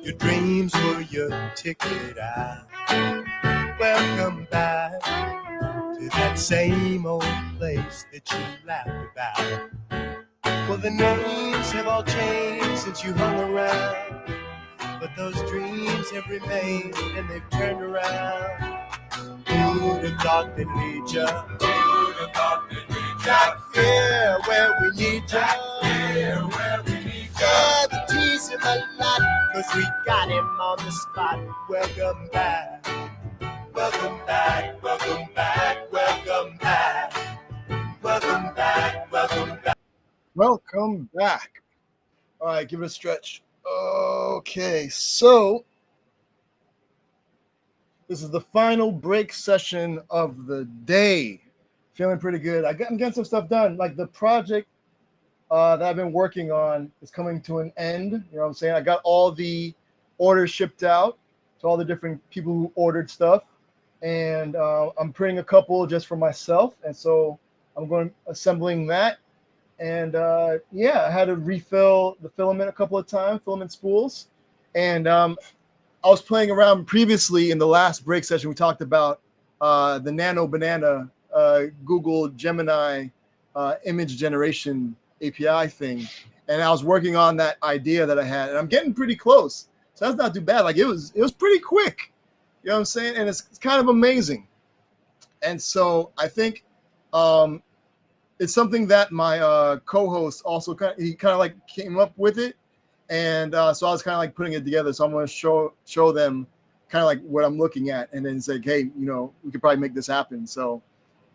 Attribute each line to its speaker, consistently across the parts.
Speaker 1: Your dreams were your ticket out. Welcome back to that same old place that you laughed about. Well, the names have all changed since you hung around, but those dreams have remained and they've turned around. Who'd have thought they'd lead ya? Who'd have thought they'd lead ya? Back here where we need ya. Back here where we need ya. Yeah, we tease him a lot, 'cause we got him on the spot. Welcome back. Welcome back. Welcome back. Welcome back. Welcome back. Welcome back.
Speaker 2: Welcome back. All right, give it a stretch. Okay, so this is the final break session of the day. Feeling pretty good. I'm getting some stuff done. Like the project that I've been working on is coming to an end. You know what I'm saying? I got all the orders shipped out to all the different people who ordered stuff. And I'm printing a couple just for myself. And so I'm going assembling that. And yeah, I had to refill the filament a couple of times, filament spools. And I was playing around previously in the last break session. We talked about the Nano Banana Google Gemini image generation API thing. And I was working on that idea that I had. And I'm getting pretty close. So that's not too bad. Like it was pretty quick. You know what I'm saying? And it's kind of amazing. And so I think it's something that my co-host also kind of like came up with it, and so I was kind of like putting it together. So I'm going to show them kind of like what I'm looking at, and then say, hey, you know, we could probably make this happen. So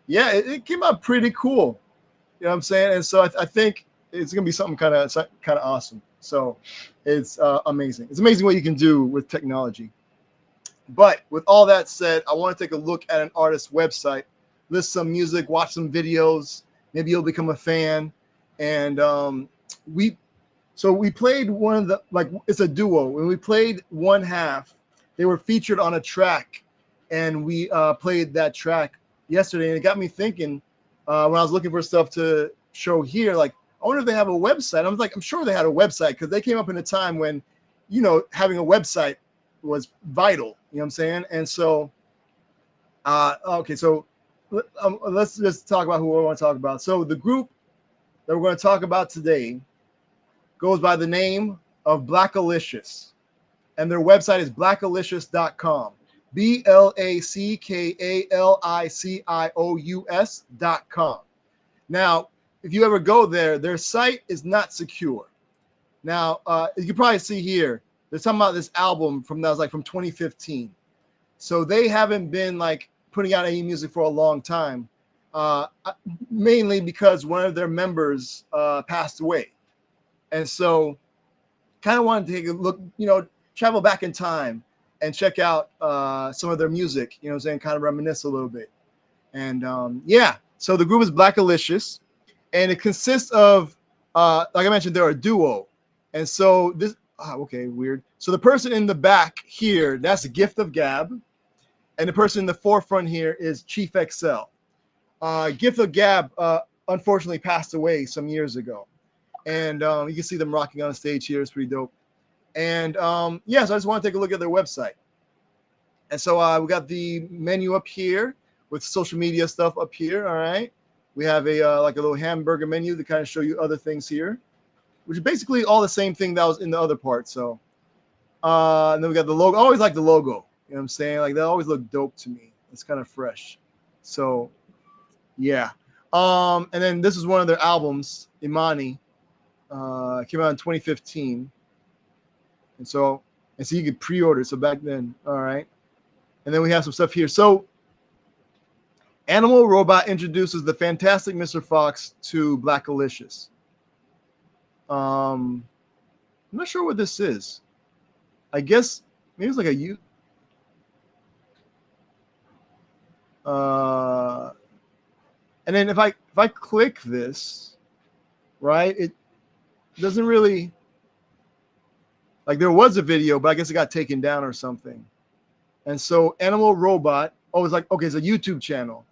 Speaker 2: yeah, it came out pretty cool. You know what I'm saying? And so I think it's going to be something kind of awesome. So it's amazing. It's amazing what you can do with technology. But with all that said, I want to take a look at an artist's website, list some music, watch some videos. Maybe you'll become a fan. And we played one of the, like, it's a duo. When we played one half, they were featured on a track, and we played that track yesterday. And it got me thinking when I was looking for stuff to show here, like, I wonder if they have a website. I was like, I'm sure they had a website, because they came up in a time when, you know, having a website was vital. You know what I'm saying? And so, okay, so let's just talk about who I want to talk about. So the group that we're going to talk about today goes by the name of Blackalicious, and their website is blackalicious.com. BLACKALICIOUS.com. Now, if you ever go there, their site is not secure. Now, you can probably see here, they're talking about this album that was like from 2015. So they haven't been like putting out any music for a long time, mainly because one of their members passed away. And so kind of wanted to take a look, you know, travel back in time and check out some of their music, you know what I'm saying, kind of reminisce a little bit. And yeah, so the group is Blackalicious, and it consists of, like I mentioned, they're a duo. And so this, okay, weird. So the person in the back here, that's the Gift of Gab. And the person in the forefront here is Chief XL. Gift of Gab unfortunately passed away some years ago. And you can see them rocking on the stage here. It's pretty dope. And yeah, so I just want to take a look at their website. And so we got the menu up here with social media stuff up here. All right. We have a like a little hamburger menu to kind of show you other things here, which is basically all the same thing that was in the other part. So and then we got the logo. I always like the logo. You know what I'm saying? Like, they always look dope to me. It's kind of fresh. So yeah. And then this is one of their albums, Imani. Came out in 2015. And so you could pre-order. So back then, all right. And then we have some stuff here. So Animal Robot introduces the fantastic Mr. Fox to Blackalicious. I'm not sure what this is. I guess maybe it's like a and then if I click this, right, it doesn't really, like, there was a video, but I guess it got taken down or something. And so Animal Robot, it's like, okay, it's a YouTube channel.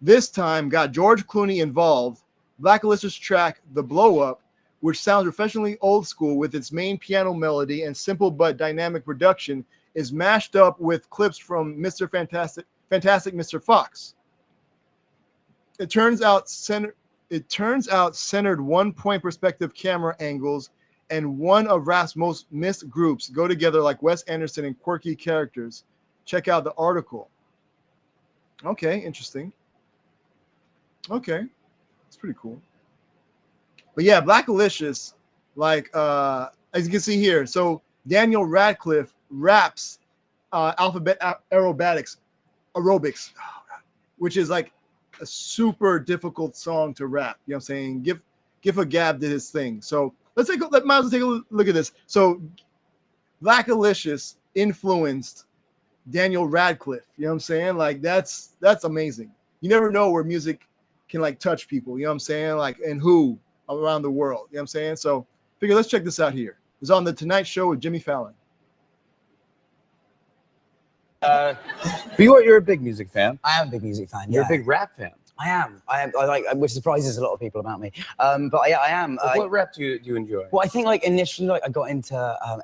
Speaker 2: This time got George Clooney involved. Blackalicious track The Blow Up which sounds professionally old school with its main piano melody and simple but dynamic production, is mashed up with clips from Mr. Fantastic Mr. Fox. It turns out centered 1-point perspective camera angles and one of rap's most missed groups go together like Wes Anderson and quirky characters. Check out the article. Okay, interesting. Okay, it's pretty cool. But yeah, Blackalicious, like as you can see here, so Daniel Radcliffe raps Alphabet Aerobics, which is like a super difficult song to rap. You know what I'm saying? Give a Gab did his thing. So might as well take a look at this. So Blackalicious influenced Daniel Radcliffe. You know what I'm saying? Like that's amazing. You never know where music can like touch people. You know what I'm saying? Like and who around the world. You know what I'm saying? So figure let's check this out here. It's on the Tonight Show with Jimmy Fallon.
Speaker 3: But you're a big music fan.
Speaker 4: I am a big music fan.
Speaker 3: You're
Speaker 4: yeah.
Speaker 3: a big rap fan.
Speaker 4: I am. I like, which surprises a lot of people about me. But yeah, I am.
Speaker 3: What rap do you enjoy?
Speaker 4: Well, I think like initially, like I got into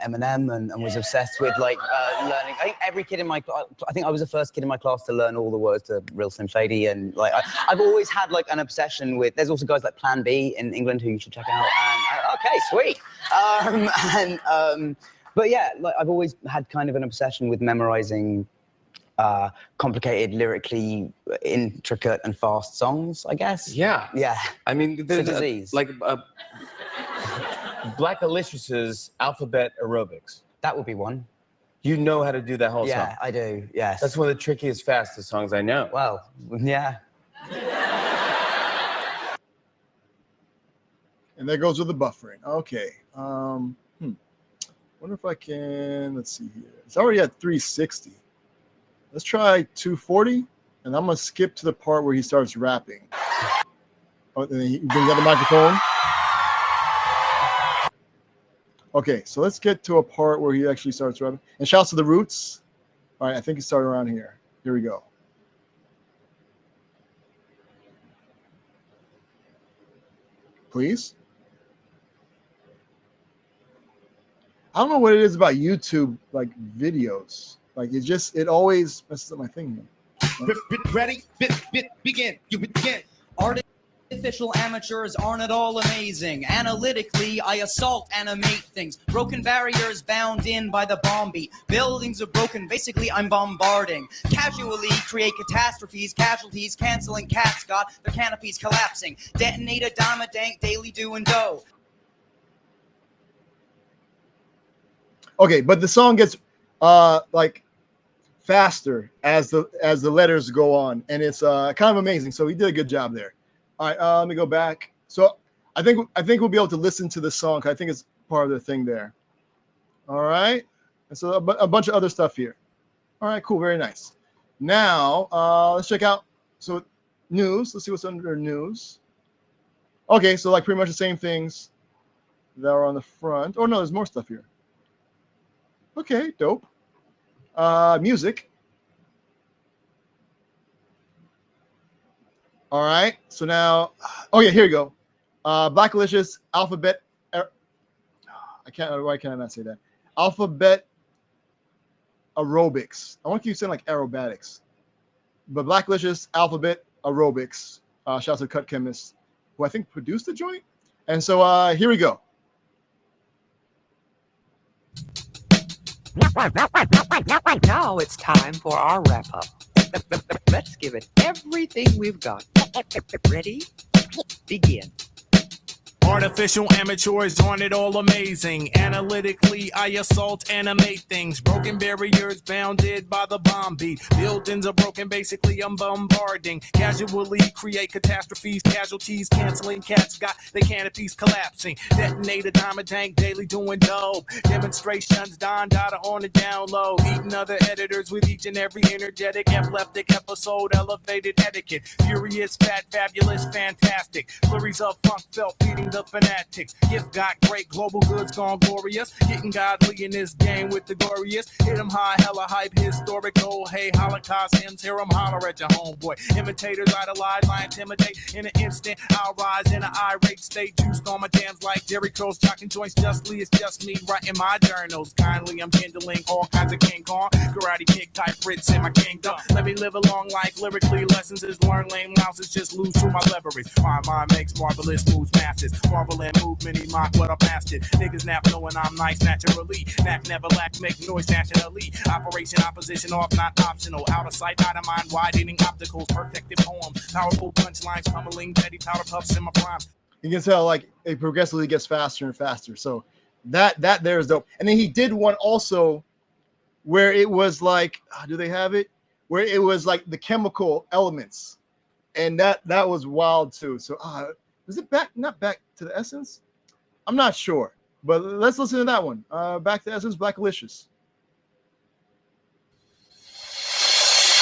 Speaker 4: Eminem and was obsessed with like learning. I think every kid in my class. I think I was the first kid in my class to learn all the words to Real Slim Shady, and like I've always had like an obsession with. There's also guys like Plan B in England who you should check out. And okay, sweet. But yeah, like I've always had kind of an obsession with memorizing complicated, lyrically intricate and fast songs, I guess.
Speaker 3: Yeah.
Speaker 4: Yeah.
Speaker 3: I mean, there's
Speaker 4: a disease.
Speaker 3: Like Blackalicious's Alphabet Aerobics.
Speaker 4: That would be one.
Speaker 3: You know how to do that whole song.
Speaker 4: Yeah, I do. Yes.
Speaker 3: That's one of the trickiest, fastest songs I know.
Speaker 4: Well, yeah.
Speaker 2: And there goes with the buffering. Okay. Wonder if I can. Let's see here. It's already at 360. Let's try 240, and I'm gonna skip to the part where he starts rapping. Oh, and then he brings out the microphone. Okay, so let's get to a part where he actually starts rapping. And shouts to the Roots. All right, I think he started around here. Here we go. Please. I don't know what it is about YouTube, like videos. Like it always messes up my thing here.
Speaker 5: Ready? Begin. You begin. Artificial amateurs aren't at all amazing. Analytically, I assault, animate things. Broken barriers bound in by the bomb beat. Buildings are broken. Basically, I'm bombarding. Casually create catastrophes, casualties, canceling cats got their canopies collapsing. Detonate a dime a dank, daily do and do.
Speaker 2: Okay, but the song gets like faster as the letters go on, and it's kind of amazing. So he did a good job there. All right, let me go back. So I think we'll be able to listen to the song. I think it's part of the thing there. All right, and so a bunch of other stuff here. All right, cool, very nice. Now let's check out news. Let's see what's under news. Okay, so like pretty much the same things that are on the front. Oh no, there's more stuff here. Okay, dope. Music. All right, so now, oh yeah, here you go. Blackalicious Alphabet. Why can't I not say that? Alphabet Aerobics. I want to keep saying like aerobatics, but Blackalicious Alphabet Aerobics. Shouts to Cut Chemist, who I think produced the joint. And so here we go.
Speaker 6: Now it's time for our wrap-up. Let's give it everything we've got. Ready? Begin.
Speaker 7: Artificial amateurs aren't it all amazing? Analytically, I assault, animate things. Broken barriers bounded by the bomb beat. Buildings are broken, basically I'm bombarding. Casually create catastrophes, casualties, canceling cats got their canopies collapsing. Detonate a dime a tank, daily doing dope. Demonstrations, Don Dada on the down low. Eating other editors with each and every energetic, epileptic episode, elevated etiquette. Furious, fat, fabulous, fantastic. Flurries of funk felt feeding the fanatics. Gift got great, global goods gone glorious. Getting godly in this game with the glorious. Hit 'em high, hella hype, historical. Hey, Holocaust hymns, hear 'em holler at your homeboy. Imitators idolize, I intimidate. In an instant, I'll rise in an irate state. Juiced on my jams like Jerry Curls, jocking joints justly. It's just me writing my journals. Kindly, I'm kindling all kinds of King Kong. Karate kick type Fritz in my kingdom. Let me live a long life. Lyrically, lessons is learn. Lame louses just lose to my leverage. My mind makes marvelous moves, masses. Marvel and movement, he mock what I mastered. Niggas nap knowing I'm nice naturally. Knack never lack, make noise nationally. Operation opposition off, not optional. Out of sight, out of mind, widening opticals. Perfected poems. Powerful punchlines, pummeling, petty powder puffs in my prime.
Speaker 2: You can tell like it progressively gets faster and faster. So that there is dope. And then he did one also where it was like, do they have it? Where it was like the chemical elements, and that was wild too. So is it not back to the essence? I'm not sure, but let's listen to that one. Back to Essence, Blackalicious.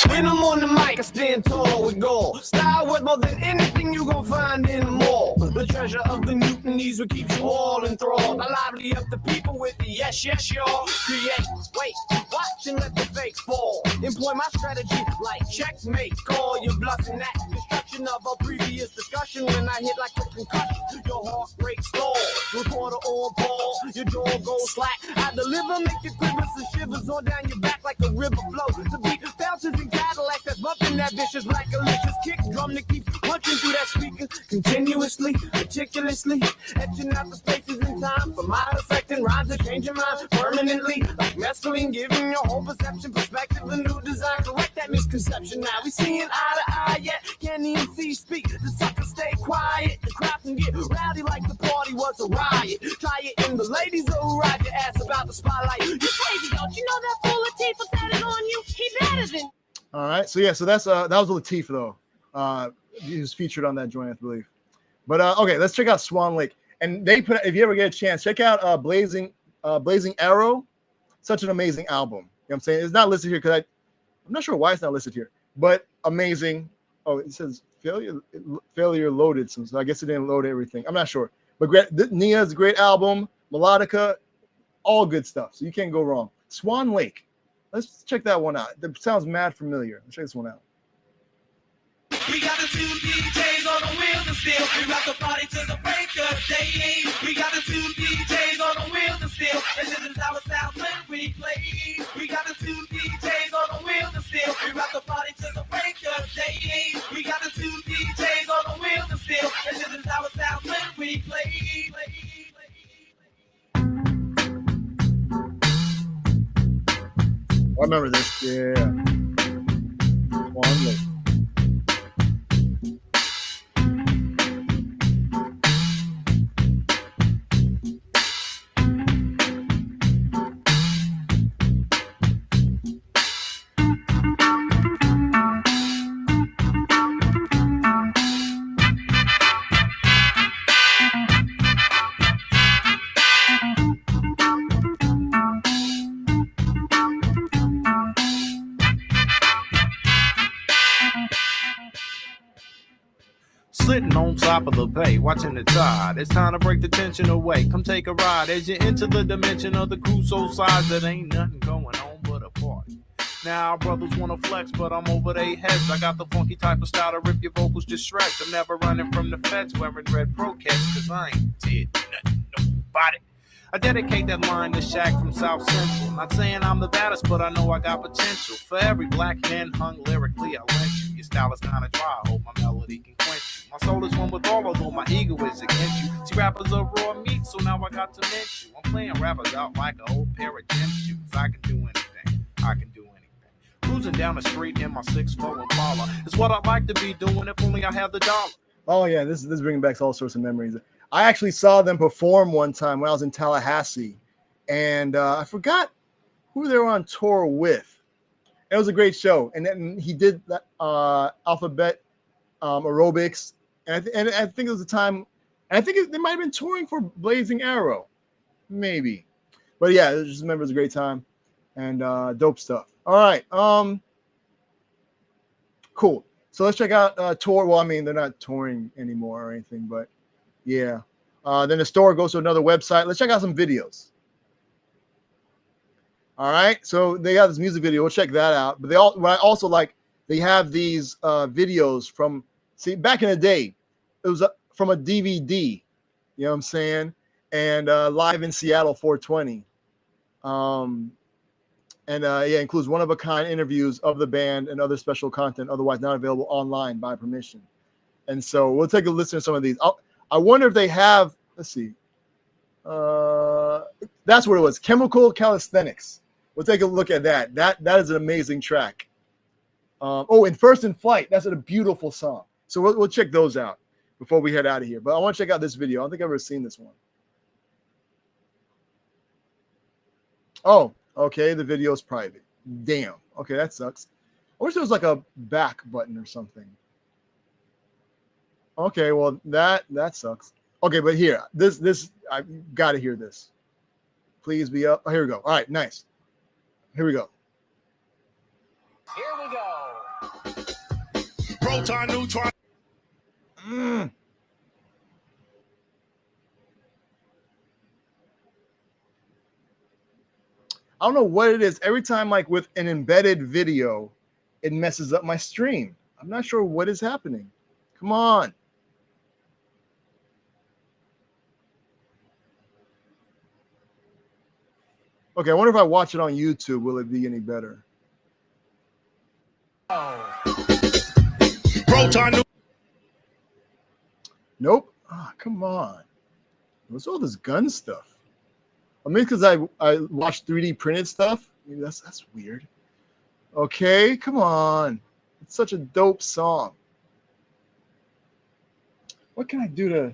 Speaker 8: When I'm on the mic, I stand tall with gold. Style worth more than anything you gon' find in the mall. The treasure of the mutinies what keeps you all enthralled. I lively up the people with the yes, y'all. Create, wait, watch and let the fake fall. Employ my strategy like checkmate. Call your bluff in that destruction of a previous discussion. When I hit like a concussion, your heart rate stall. Recorder on ball, your jaw goes slack. I deliver, make your quivers and shivers on down your back like a river flow. The beat bounces and Cadillac that's bumping that vicious blackalicious kick drum that keeps punching through that speaker continuously, meticulously, etching out the spaces in time for my affecting rhymes that change your mind permanently, like mescaline, giving your whole perception, perspective, a new design. Correct that misconception. Now we seeing eye to eye, yet can't even see speak. The suckers stay quiet, the crowd can get rowdy like the party was a riot. Try it, and the ladies will ride your ass about the spotlight. You crazy, don't you know that fool Latifah said it on you? He better than.
Speaker 2: All right, so yeah, so that's that was Latifah though. He was featured on that joint, I believe. But okay, let's check out Swan Lake. And they put, if you ever get a chance, check out Blazing Arrow. Such an amazing album. You know what I'm saying? It's not listed here because I'm not sure why it's not listed here, but amazing. Oh, it says failure loaded, so I guess it didn't load everything. I'm not sure. But Nia's a great album, Melodica, all good stuff. So you can't go wrong. Swan Lake. Let's check that one out. That sounds mad familiar. Let's check this one out.
Speaker 9: We got the two DJs on the wheels and steel. We rock the party to the break of day. We got the two DJs on the wheels and steel. And this is our sound when we play. We got the two DJs on the wheels and steel. We rock the party to the break of day. We got the two DJs on the wheels and steel. And this is our sound when we play.
Speaker 2: I remember this. Yeah. Swan Lake.
Speaker 7: Sitting on top of the bay, watching the tide. It's time to break the tension away. Come take a ride as you enter the dimension of the Crusoe size. That ain't nothing going on but a party. Now brothers wanna flex, but I'm over their heads. I got the funky type of style to rip your vocals to shreds. I'm never running from the feds wearing red pro cats, cause I ain't did nothing, nobody. I dedicate that line to Shaq from South Central. Not saying I'm the baddest, but I know I got potential. For every black man hung lyrically, I lent you. Your style is kinda dry, I hope my melody can quench you. My soul is one with all, although my ego is against you. See, rappers are raw meat, so now I got to mention you. I'm playing rappers out like an old pair of gym shoes. I can do anything, I can do anything. Cruising down the street in my 6'4" Impala. It's what I'd like to be doing if only I had the dollar.
Speaker 2: Oh yeah, this is bringing back all sorts of memories. I actually saw them perform one time when I was in Tallahassee, and I forgot who they were on tour with. It was a great show, and then he did that alphabet aerobics, and I think it was a time. And I think they might have been touring for Blazing Arrow, maybe. But yeah, I just remember it was a great time and dope stuff. All right, cool. So let's check out tour. Well, I mean, they're not touring anymore or anything, but yeah. Then the store goes to another website. Let's check out some videos. All right, so they got this music video. We'll check that out. But what I also like, they have these videos from, see, back in the day, it was from a DVD. You know what I'm saying? And Live in Seattle 420. Yeah, includes one-of-a-kind interviews of the band and other special content otherwise not available online by permission. And so we'll take a listen to some of these. I wonder if they have, let's see. That's what it was, Chemical Calisthenics. We'll take a look at that. That is an amazing track. And First in Flight. That's a beautiful song. So we'll check those out before we head out of here. But I want to check out this video. I don't think I've ever seen this one. Oh, okay. The video is private. Damn. Okay, that sucks. I wish there was like a back button or something. Okay, well that sucks. Okay, but here, this I got to hear this. Please be up. Oh, here we go. All right, nice. Here we go.
Speaker 8: Here we go.
Speaker 7: Proton, neutron.
Speaker 2: I don't know what it is. Every time, like with an embedded video, it messes up my stream. I'm not sure what is happening. Come on. Okay, I wonder if I watch it on YouTube, will it be any better?
Speaker 7: Proton.
Speaker 2: Nope. Oh, come on. What's all this gun stuff? I mean, because I watched 3D printed stuff. Maybe that's weird. Okay, come on. It's such a dope song. What can I do to...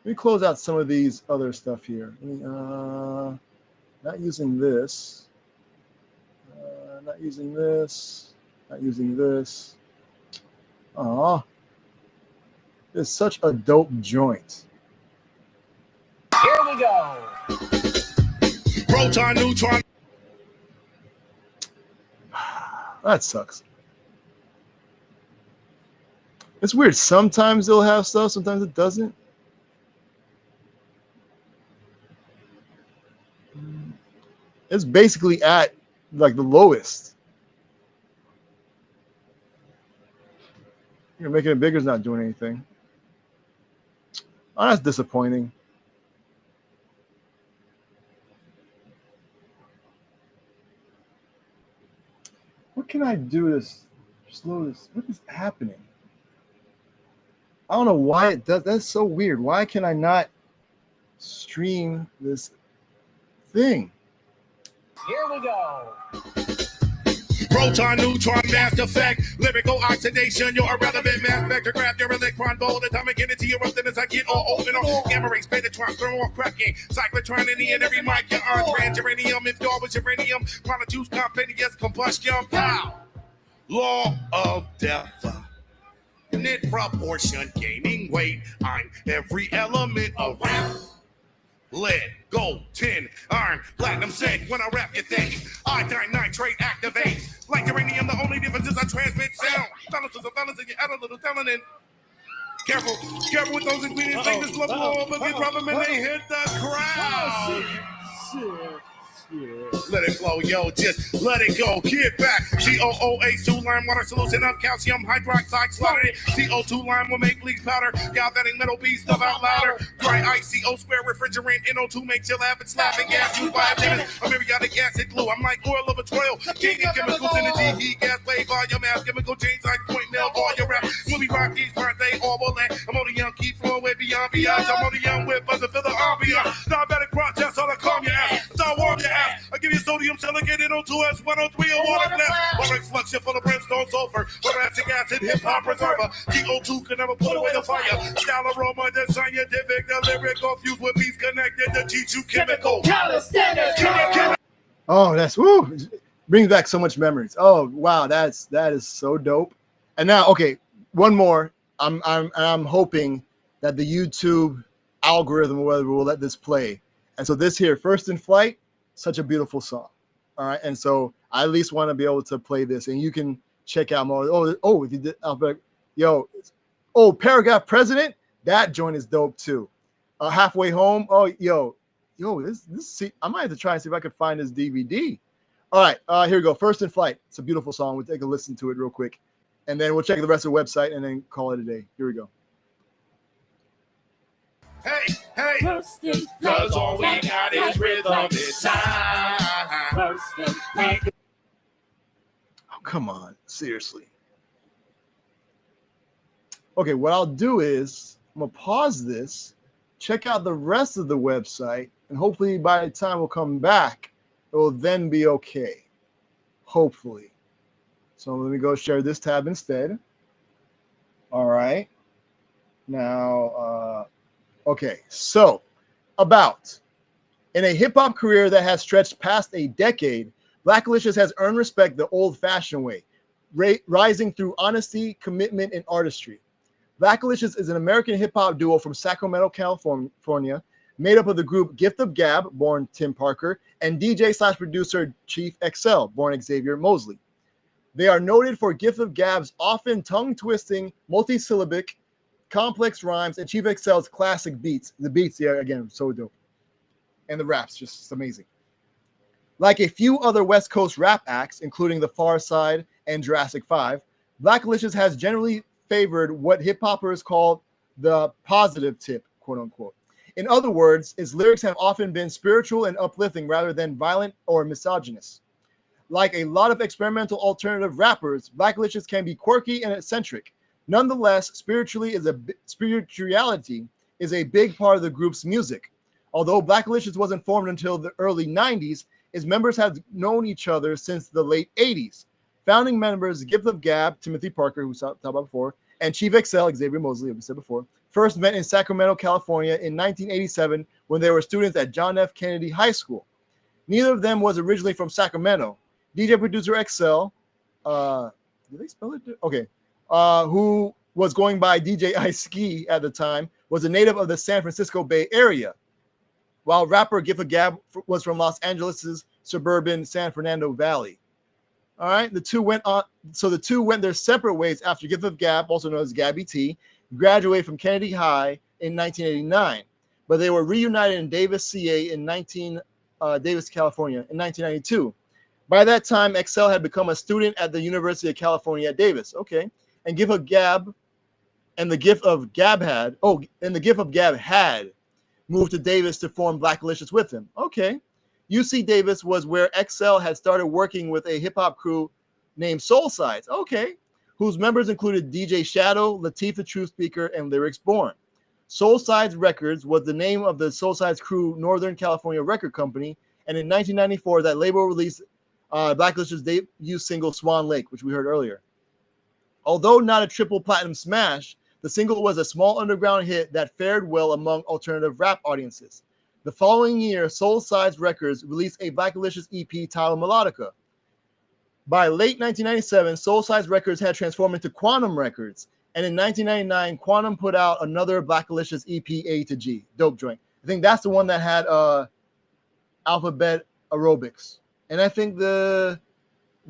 Speaker 2: Let me close out some of these other stuff here. Not using this. Not using this. Not using this. Aw. It's such a dope joint.
Speaker 8: Here we go.
Speaker 7: Proton, neutron.
Speaker 2: That sucks. It's weird. Sometimes they'll have stuff, sometimes it doesn't. It's basically at like the lowest. You're making it bigger is not doing anything. Oh, that's disappointing. What can I do to slow this? What is happening? I don't know why it does. That's so weird. Why can I not stream this thing?
Speaker 8: Here we go.
Speaker 7: Proton, neutron, mass effect, lyrical oxidation, your irrelevant mass spectrograph, your electron bolt, atomic energy erupting as I get all open on gamma rays, betatrons, thermal cracking, cyclotron in the end, every mic you earn, transuranium, if y'all was uranium, juice, compendious combustion, pow! Law of death. Net proportion, gaining weight, I'm every element of rap. Lead, gold, tin, iron, platinum, zinc. When I rap, you think iodine, nitrate, activate. Like uranium, the only difference is I transmit sound. Balance is a balance, and you add a little talent in. Careful with those ingredients. Make this level up if you drop them and they hit the ground. Let it flow, yo, just let it go. Get back. COOH2 lime water solution of calcium hydroxide slaughtered. CO2 lime will make bleach powder. Galvanic metal beast stuff out louder. Dry ice, CO square refrigerant. NO2 makes you laugh and slapping gas. Used by a dentist. Muriatic acid glue. I'm like oil of a trail. King of chemicals, energy, heat, gas, wave, volume, mass, chemical change, like point, nail, all your rap. Movie rock, these birthday, all will land. I'm on the young key floor way beyond beyond. I'm on the young whip, buzzer, feel the ambiance. Diabetic process, all I calm your ass. It's all warm your ass. I give you sodium silicate NO2S 103 or water blast. Water explosion full of brimstone sulfur. Boracic acid, hip hop preserver. CO2 can never put away the fire. Style aroma, the scientific, the lyrical fused with beats connected to teach you chemical.
Speaker 2: Oh, that's woo! Brings back so much memories. Oh wow, that is so dope. And now, okay, one more. I'm hoping that the YouTube algorithm or whatever will let this play. And so this here, First in Flight, such a beautiful song. All right, and so I at least want to be able to play this, and you can check out more. Oh, if you did, I'll be like, yo, Oh, Paragraph President. That joint is dope too. Halfway Home. Oh, this see, I might have to try and see if I could find this DVD. All right, here we go. First in Flight. It's a beautiful song. We'll take a listen to it real quick, and then we'll check the rest of the website and then call it a day. Here we go.
Speaker 9: Hey, hey, cause all we got is rhythm this time.
Speaker 2: Oh, come on, seriously. Okay, what I'll do is I'm gonna pause this, check out the rest of the website, and hopefully by the time we'll come back, it will then be okay. Hopefully. So let me go share this tab instead. All right. Now, okay. So, about in a hip hop career that has stretched past a decade, Blackalicious has earned respect the old-fashioned way, rising through honesty, commitment, and artistry. Blackalicious is an American hip-hop duo from Sacramento, California, made up of the group Gift of Gab, born Tim Parker, and DJ/producer Chief XL, born Xavier Mosley. They are noted for Gift of Gab's often tongue-twisting, multisyllabic, complex rhymes, and Chief XL's classic beats. The beats, yeah, again, so dope. And the raps, just amazing. Like a few other West Coast rap acts, including The Far Side and Jurassic 5, Blackalicious has generally favored what hip-hoppers call the positive tip, quote-unquote. In other words, its lyrics have often been spiritual and uplifting rather than violent or misogynist. Like a lot of experimental alternative rappers, Blackalicious can be quirky and eccentric. Nonetheless, spirituality is a big part of the group's music. Although Blackalicious wasn't formed until the early 90s, its members have known each other since the late 80s. Founding members Gift of Gab, Timothy Parker, who we talked about before, and Chief XL, Xavier Mosley, as we said before, first met in Sacramento, California in 1987 when they were students at John F. Kennedy High School. Neither of them was originally from Sacramento. DJ producer XL, did they spell it? Okay, who was going by DJ Ice-Ski at the time, was a native of the San Francisco Bay Area, while rapper Gift of Gab was from Los Angeles' suburban San Fernando Valley. All right, the two went their separate ways after Gift of Gab, also known as Gabby T, graduated from Kennedy High in 1989, but they were reunited in Davis, CA Davis, California in 1992. By that time, XL had become a student at the University of California at Davis. Okay, and the Gift of Gab had moved to Davis to form Blackalicious with him. Okay. UC Davis was where XL had started working with a hip-hop crew named Soul Sides, okay, whose members included DJ Shadow, Latif the True Speaker, and Lyrics Born. Soul Sides Records was the name of the Soul Sides crew Northern California record company, and in 1994, that label released Blackalicious' debut single Swan Lake, which we heard earlier. Although not a triple platinum smash, the single was a small underground hit that fared well among alternative rap audiences. The following year, Soul Sides Records released a Blackalicious EP titled Melodica. By late 1997, Soul Sides Records had transformed into Quantum Records, and in 1999, Quantum put out another Blackalicious EP, A to G. Dope joint. I think that's the one that had Alphabet Aerobics, and I think the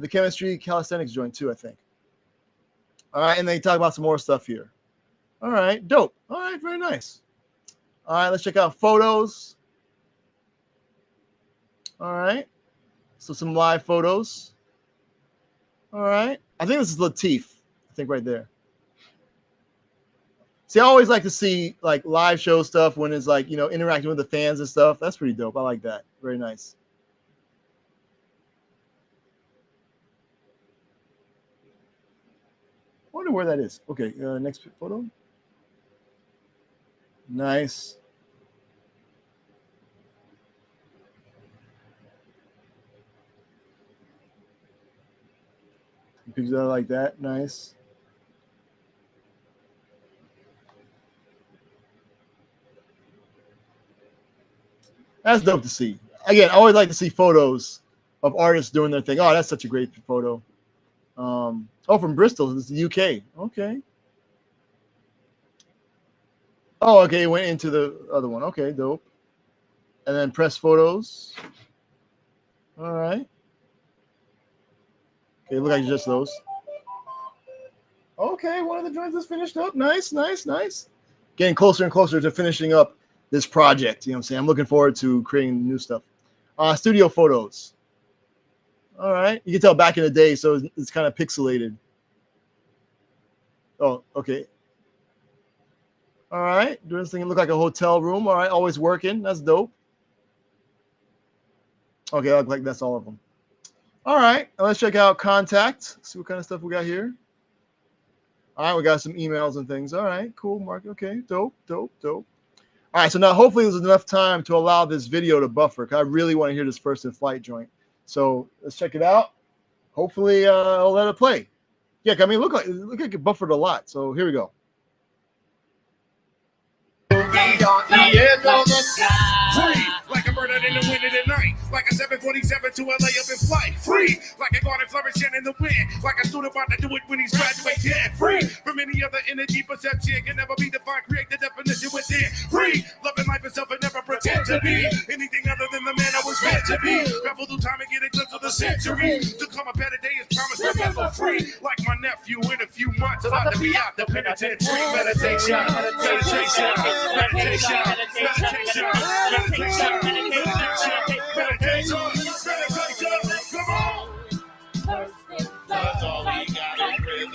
Speaker 2: Chemistry Calisthenics joint too, I think. All right, and they talk about some more stuff here. All right, dope. All right, very nice. All right, let's check out photos. All right, so some live photos. All right, I think this is Latif. I think right there. See, I always like to see like live show stuff when it's like, interacting with the fans and stuff. That's pretty dope. I like that. Very nice. I wonder where that is. Okay, next photo. Nice. Pictures out like that. Nice. That's dope to see. Again, I always like to see photos of artists doing their thing. Oh, that's such a great photo. From Bristol. It's the UK. Okay. Oh, okay. It went into the other one. Okay, dope. And then press photos. All right. Okay, look like just those. Okay, one of the joints is finished up. Nice, nice, nice. Getting closer and closer to finishing up this project. You know what I'm saying? I'm looking forward to creating new stuff. Studio photos. All right. You can tell back in the day, so it's kind of pixelated. Oh, okay. All right. Doing this thing look like a hotel room. All right. Always working. That's dope. Okay. I look like that's all of them. All right. Let's check out contact. See what kind of stuff we got here. All right. We got some emails and things. All right. Cool, Mark. Okay. Dope, dope, dope. All right. So now hopefully there's enough time to allow this video to buffer, because I really want to hear this first in flight joint. So let's check it out. Hopefully I'll let it play. Yeah. I mean, look like it buffered a lot. So here we go.
Speaker 7: Free, like a bird in the wind in the night, like a 747 to LA up in flight. Free, like a garden flourishing in the wind, like a student about to do it when he's graduating. Free, from any other energy perception can never be defined. Create the definition within. Free, loving life itself and never pretend to be anything other than the man I was meant to be. Travel through time and get a glimpse of the century. To come a better day is promised remember free. Like my nephew in a few months, about to be out the penitentiary. Meditation, meditation, meditation, meditation, meditation, meditation, meditation. Come on. That's all we got is rhythm.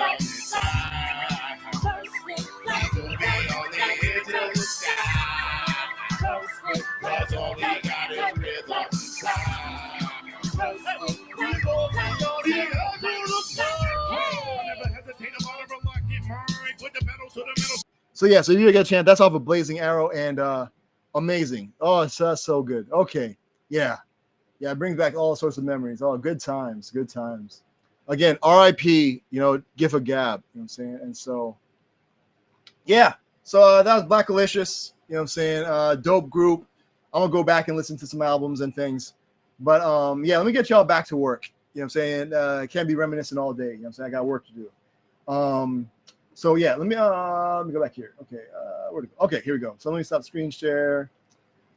Speaker 7: That's all we got is rhythm.
Speaker 2: So yeah, so you get a chance. That's off of Blazing Arrow and amazing. Oh, that's so good. Okay, yeah, it brings back all sorts of memories. Oh, good times, good times. Again, R.I.P. You know, Gift of Gab. You know what I'm saying? And so, yeah. So that was Black Alicious. You know what I'm saying? Dope group. I'm gonna go back and listen to some albums and things. But yeah, let me get y'all back to work. You know what I'm saying? Can't be reminiscing all day. You know what I'm saying? I got work to do. So yeah, let me go back here. Okay, where to go? Okay, here we go. So let me stop screen share.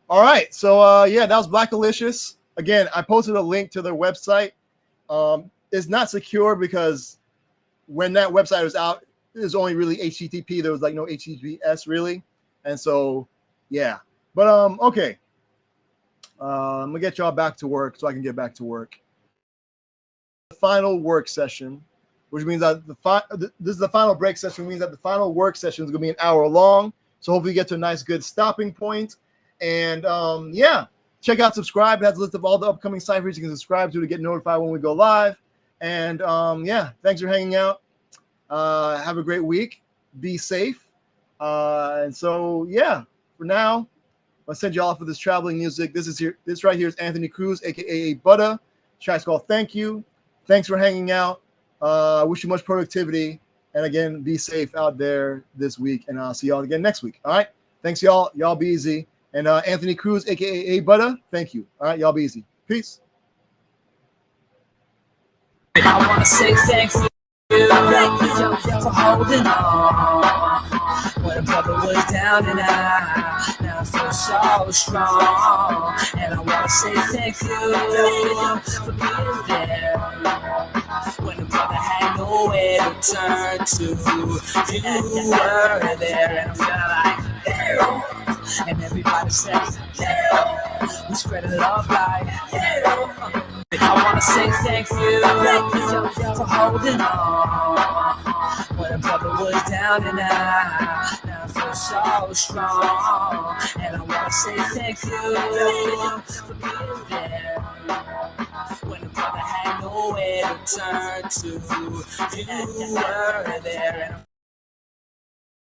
Speaker 2: All right, so yeah, that was Black Alicious. Again, I posted a link to their website. It's not secure because when that website was out, it was only really HTTP. There was like no HTTPS really, and so yeah. But okay, I'm gonna get y'all back to work so I can get back to work. The final work session, which means that this is the final break session, means that the final work session is going to be an hour long. So hopefully you get to a nice, good stopping point. And yeah, check out subscribe. It has a list of all the upcoming ciphers you can subscribe to get notified when we go live. And yeah, thanks for hanging out. Have a great week. Be safe. And so yeah, for now, I'll send you off with this traveling music. This right here is Anthony Cruz, aka Butter. Track's called Thank You. Thanks for hanging out. I wish you much productivity. And again, be safe out there this week. And I'll see y'all again next week. All right. Thanks, y'all. Y'all be easy. And Anthony Cruz, a.k.a. Butter, thank you. All right. Y'all be easy. Peace.
Speaker 10: I want to say thank you. Thank you for holding on. When a brother was down and out, now I feel so strong. And I want to say thank you for being there. When a brother had nowhere to turn to, you were there. And I felt like, damn. And everybody said, damn. We spread love like, damn. I want to say thank you for holding on. When a brother was down and out, now I feel so strong. And I want to say thank you for being there. When a brother had nowhere to turn to, you were there.